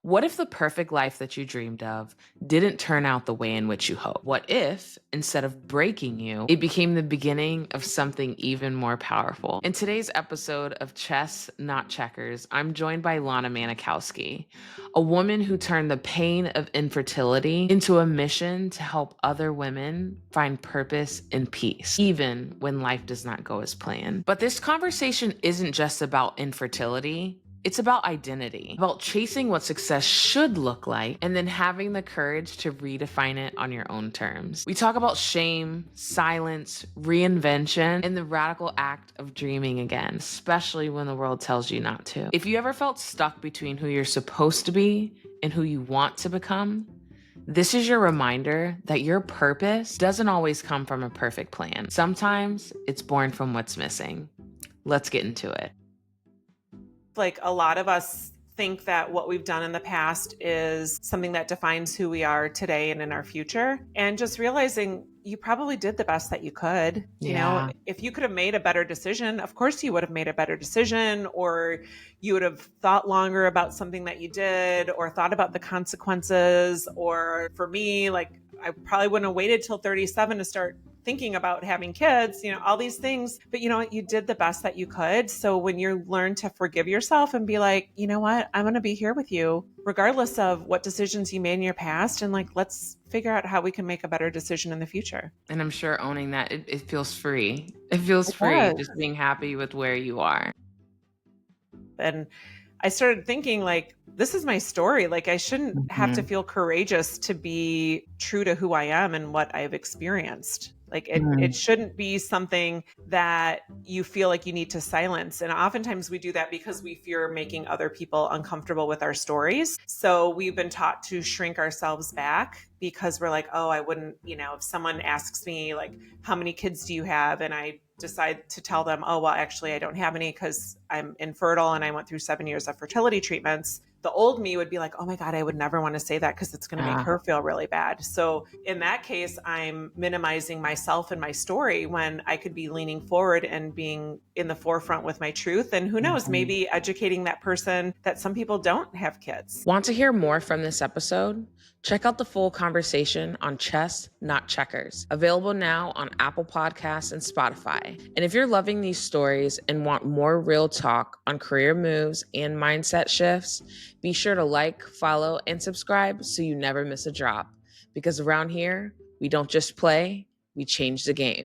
What if the perfect life that you dreamed of didn't turn out the way in which you hoped? What if, instead of breaking you, it became the beginning of something even more powerful? In today's episode of Chess, Not Checkers, I'm joined by Lana Manikowski, a woman who turned the pain of infertility into a mission to help other women find purpose and peace, even when life does not go as planned. But this conversation isn't just about infertility. It's about identity, about chasing what success should look like, and then having the courage to redefine it on your own terms. We talk about shame, silence, reinvention, and the radical act of dreaming again, especially when the world tells you not to. If you ever felt stuck between who you're supposed to be and who you want to become, this is your reminder that your purpose doesn't always come from a perfect plan. Sometimes it's born from what's missing. Let's get into it. Like a lot of us think that what we've done in the past is something that defines who we are today and in our future. And just realizing you probably did the best that you could. You know, if you could have made a better decision, of course you would have made a better decision, or you would have thought longer about something that you did, or thought about the consequences. Or for me, like I probably wouldn't have waited till 37 to start thinking about having kids, all these things, but you know what, you did the best that you could. So when you learn to forgive yourself and be like, you know what, I'm going to be here with you, regardless of what decisions you made in your past. And like, let's figure out how we can make a better decision in the future. And I'm sure owning that, it feels free. It feels free just being happy with where you are. And I started thinking like, this is my story. Like I shouldn't have to feel courageous to be true to who I am and what I've experienced. Like it shouldn't be something that you feel like you need to silence. And oftentimes we do that because we fear making other people uncomfortable with our stories. So we've been taught to shrink ourselves back because we're like, oh, I wouldn't, if someone asks me like, how many kids do you have? And I decide to tell them, oh, well, actually, I don't have any because I'm infertile and I went through 7 years of fertility treatments. The old me would be like, oh my God, I would never want to say that because it's going to make her feel really bad. So in that case, I'm minimizing myself and my story when I could be leaning forward and being in the forefront with my truth. And who knows, maybe educating that person that some people don't have kids. Want to hear more from this episode? Check out the full conversation on Chess, Not Checkers, available now on Apple Podcasts and Spotify. And if you're loving these stories and want more real talk on career moves and mindset shifts, be sure to like, follow, and subscribe so you never miss a drop. Because around here, we don't just play, we change the game.